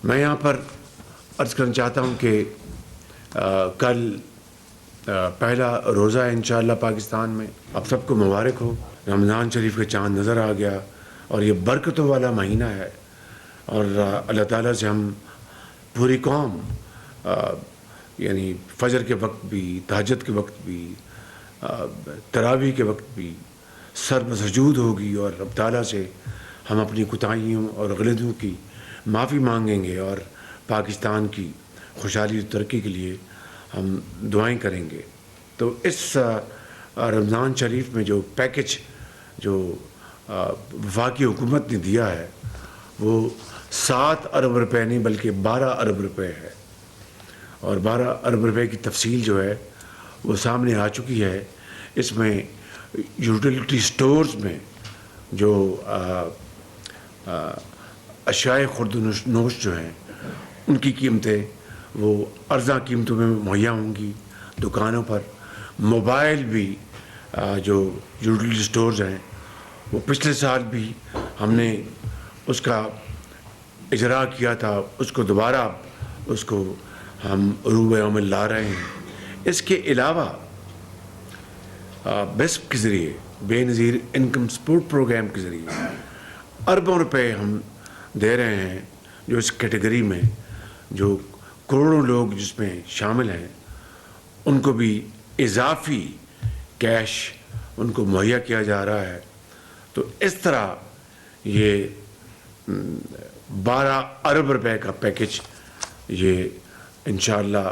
میں یہاں پر عرض کرنا چاہتا ہوں کہ کل پہلا روزہ ہے انشاءاللہ پاکستان میں. اب سب کو مبارک ہو. رمضان شریف کا چاند نظر آ گیا اور یہ برکتوں والا مہینہ ہے اور اللہ تعالیٰ سے ہم پوری قوم یعنی فجر کے وقت بھی، تہجد کے وقت بھی، تراویح کے وقت بھی سر بسجود ہوگی اور رب تعالیٰ سے ہم اپنی کوتاہیوں اور غلطیوں کی معافی مانگیں گے اور پاکستان کی خوشحالی و ترقی کے لیے ہم دعائیں کریں گے. تو اس رمضان شریف میں جو پیکج جو وفاقی حکومت نے دیا ہے وہ 7 ارب روپے نہیں بلکہ 12 ارب روپے ہے اور 12 ارب روپے کی تفصیل جو ہے وہ سامنے آ چکی ہے. اس میں یوٹیلیٹی سٹورز میں جو اشیاء خرد و نوش جو ہیں ان کی قیمتیں وہ ارزاں قیمتوں میں مہیا ہوں گی. دکانوں پر موبائل بھی جو یوٹیلیٹی سٹورز ہیں وہ پچھلے سال بھی ہم نے اس کا اجرا کیا تھا، اس کو دوبارہ اس کو ہم عروج عمل لا رہے ہیں. اس کے علاوہ بیسپ کے ذریعے، بے نظیر انکم سپورٹ پروگرام کے ذریعے اربوں روپے ہم دے رہے ہیں جو اس کیٹیگری میں جو کروڑوں لوگ جس میں شامل ہیں ان کو بھی اضافی کیش ان کو مہیا کیا جا رہا ہے. تو اس طرح یہ 12 ارب روپے کا پیکج یہ انشاءاللہ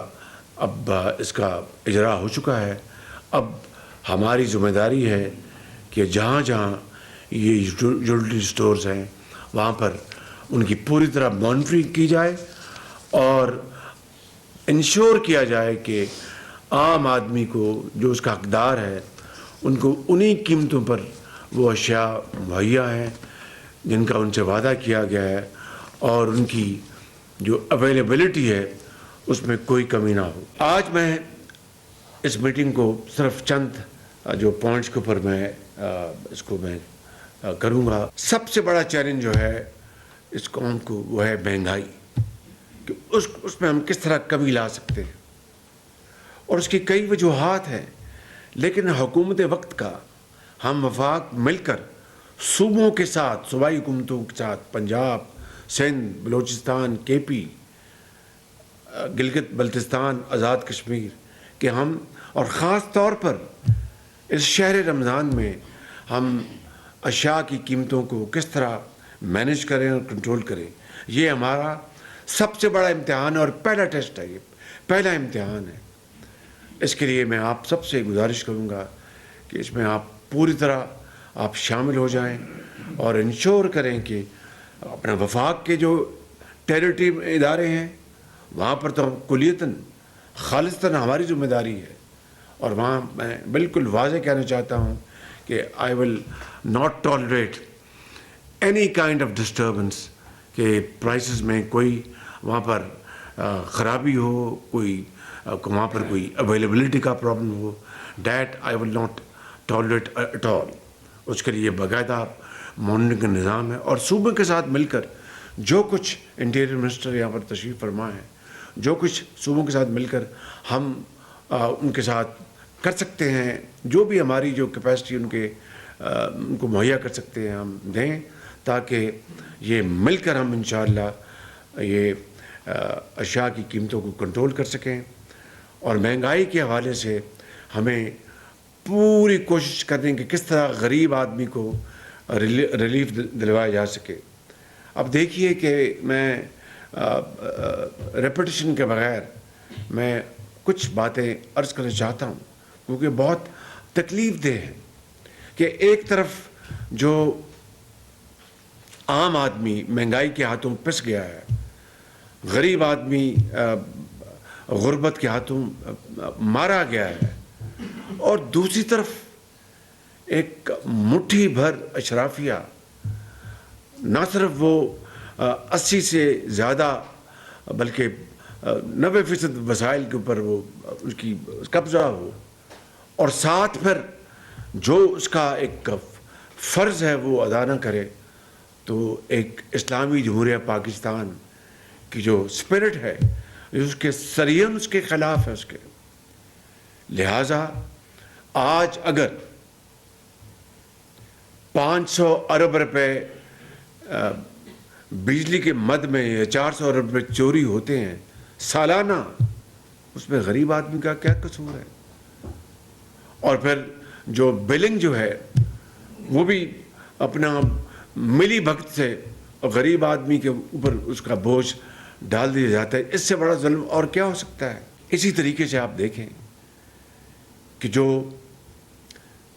اب اس کا اجرا ہو چکا ہے. اب ہماری ذمہ داری ہے کہ جہاں جہاں یہ یوٹیلیٹی سٹورز ہیں وہاں پر ان کی پوری طرح مانیٹرنگ کی جائے اور انشور کیا جائے کہ عام آدمی کو جو اس کا حقدار ہے ان کو انہی قیمتوں پر وہ اشیاء مہیا ہیں جن کا ان سے وعدہ کیا گیا ہے اور ان کی جو اویلیبلٹی ہے اس میں کوئی کمی نہ ہو. آج میں اس میٹنگ کو صرف چند جو پوائنٹس کے اوپر میں اس کو میں کروں گا. سب سے بڑا چیلنج جو ہے اس قوم کو وہ ہے مہنگائی، کہ اس میں ہم کس طرح کمی لا سکتے ہیں اور اس کی کئی وجوہات ہیں. لیکن حکومت وقت کا ہم وفاق مل کر صوبوں کے ساتھ، صوبائی حکومتوں کے ساتھ، پنجاب، سندھ، بلوچستان، کے پی، گلگت بلتستان، آزاد کشمیر کہ ہم اور خاص طور پر اس شہر رمضان میں ہم اشیاء کی قیمتوں کو کس طرح مینیج کریں اور کنٹرول کریں. یہ ہمارا سب سے بڑا امتحان اور پہلا ٹیسٹ ہے، یہ پہلا امتحان ہے. اس کے لیے میں آپ سب سے گزارش کروں گا کہ اس میں آپ پوری طرح آپ شامل ہو جائیں اور انشور کریں کہ اپنا وفاق کے جو ٹیریٹری ادارے ہیں وہاں پر تو کلیتاً خالصتاً ہماری ذمہ داری ہے اور وہاں میں بالکل واضح کہنا چاہتا ہوں کہ I will not tolerate any kind of disturbance کہ پرائسز میں کوئی وہاں پر خرابی ہو، کوئی وہاں پر کوئی اویلیبلٹی کا پرابلم ہو. That I will not tolerate at all. اس کے لیے باقاعدہ مانیٹرنگ کا نظام ہے اور صوبے کے ساتھ مل کر جو کچھ انٹیریئر منسٹر یہاں پر تشریف فرما ہے، جو کچھ صوبوں کے ساتھ مل کر ہم ان کے ساتھ کر سکتے ہیں، جو بھی ہماری جو کیپیسٹی ان کو مہیا کر سکتے ہیں ہم دیں تاکہ یہ مل کر ہم انشاءاللہ یہ اشیاء کی قیمتوں کو کنٹرول کر سکیں. اور مہنگائی کے حوالے سے ہمیں پوری کوشش کریں کہ کس طرح غریب آدمی کو ریلیف دلوایا جا سکے. اب دیکھیے کہ میں ریپیٹیشن کے بغیر میں کچھ باتیں عرض کرنا چاہتا ہوں کیونکہ بہت تکلیف دہ ہے کہ ایک طرف جو عام آدمی مہنگائی کے ہاتھوں پس گیا ہے، غریب آدمی غربت کے ہاتھوں مارا گیا ہے، اور دوسری طرف ایک مٹھی بھر اشرافیہ نہ صرف وہ 80 سے زیادہ بلکہ 90% وسائل کے اوپر وہ اس کی قبضہ ہو اور ساتھ پھر جو اس کا ایک فرض ہے وہ ادا نہ کرے. تو ایک اسلامی جمہوریہ پاکستان کی جو اسپرٹ ہے اس کے سریم اس کے خلاف ہے اس کے. لہذا آج اگر 500 ارب روپے بجلی کے مد میں یا 400 ارب روپے چوری ہوتے ہیں سالانہ, اس میں غریب آدمی کا کیا قصور ہے؟ اور پھر جو بلنگ جو ہے وہ بھی اپنا ملی بھگت سے غریب آدمی کے اوپر اس کا بوجھ ڈال دیا جاتا ہے. اس سے بڑا ظلم اور کیا ہو سکتا ہے؟ اسی طریقے سے آپ دیکھیں کہ جو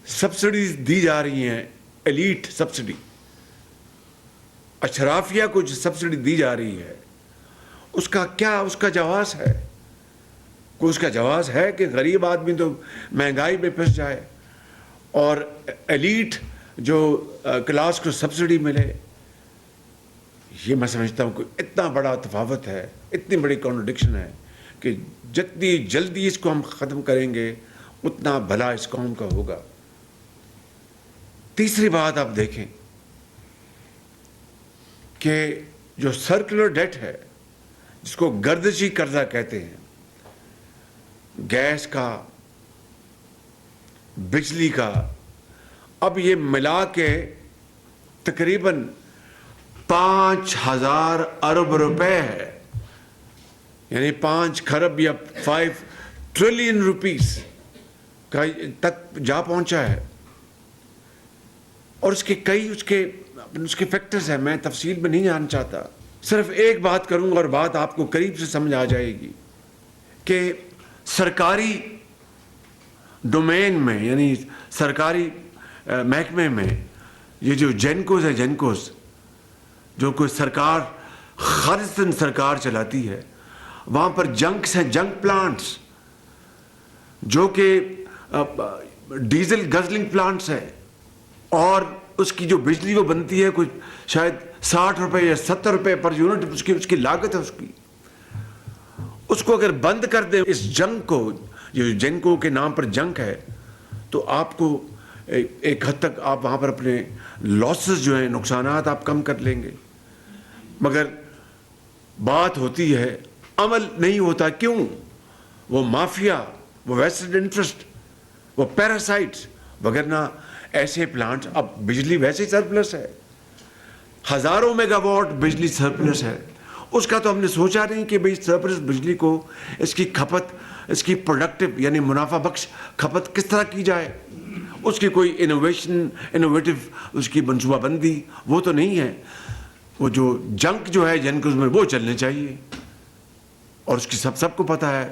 سبسڈیز دی جا رہی ہیں, ایلیٹ سبسڈی, اشرافیہ کو جو سبسڈی دی جا رہی ہے اس کا کیا اس کا جواز ہے؟ کوئی اس کا جواز ہے کہ غریب آدمی تو مہنگائی میں پھنس جائے اور ایلیٹ جو کلاس کو سبسڈی ملے؟ یہ میں سمجھتا ہوں کہ اتنا بڑا تفاوت ہے, اتنی بڑی کانٹرڈکشن ہے کہ جتنی جلدی اس کو ہم ختم کریں گے اتنا بھلا اس قوم کا ہوگا. تیسری بات آپ دیکھیں کہ جو سرکولر ڈیٹ ہے جس کو گردشی قرضہ کہتے ہیں, گیس کا, بجلی کا, اب یہ ملا کے تقریباً 5,000 ارب روپے ہے, یعنی 5 کھرب یا 5 ٹریلین روپیز کا تک جا پہنچا ہے. اور اس کے کئی اس کے فیکٹرز ہیں, میں تفصیل میں نہیں جانا چاہتا, صرف ایک بات کروں اور بات آپ کو قریب سے سمجھ آ جائے گی کہ سرکاری ڈومین میں یعنی سرکاری محکمے میں یہ جو جینکوز ہے, جینکوز جو کوئی سرکار خالصاً سرکار چلاتی ہے, وہاں پر جنکس ہیں, جنک پلانٹس جو کہ ڈیزل گزلنگ پلانٹس ہیں, اور اس کی جو بجلی وہ بنتی ہے کچھ شاید 60 روپے یا 70 روپے پر یونٹ اس کی لاگت ہے اس کی. اس کو اگر بند کر دیں اس جنک کو, جو جنکو کے نام پر جنک ہے, تو آپ کو ایک حد تک آپ وہاں پر اپنے لاسز جو ہیں, نقصانات آپ کم کر لیں گے. مگر بات ہوتی ہے, عمل نہیں ہوتا. کیوں؟ وہ مافیا, وہ ویسٹڈ انٹرسٹ, وہ پیراسائٹس, وغیرہ ایسے پلانٹس. اب بجلی ویسے ہی سرپلس ہے, ہزاروں میگا واٹ بجلی سرپلس ہے, اس کا تو ہم نے سوچا نہیں کہ بھئی سرپلس بجلی کو اس کی کھپت, اس کی پروڈکٹیو یعنی منافع بخش کھپت کس طرح کی جائے. اس کی کوئی انوویٹو اس کی منصوبہ بندی وہ تو نہیں ہے. وہ جو جنک جو ہے جنک میں وہ چلنے چاہیے, اور اس کی سب کو پتہ ہے.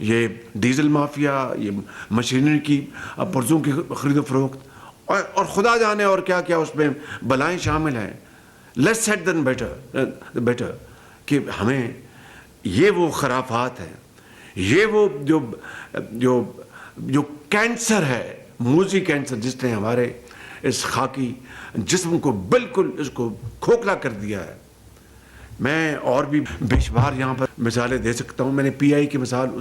یہ ڈیزل مافیا, یہ مشینری کی پرزوں کی خرید و فروخت, اور خدا جانے اور کیا کیا اس میں بلائیں شامل ہیں. لیس سیٹ دین بیٹر کہ ہمیں یہ وہ خرافات ہیں, یہ وہ جو کینسر ہے, موذی کینسر, جس نے ہمارے اس خاکی جسم کو بالکل اس کو کھوکھلا کر دیا ہے. میں اور بھی بے شمار یہاں پر مثالیں دے سکتا ہوں. میں نے پی آئی کی مثال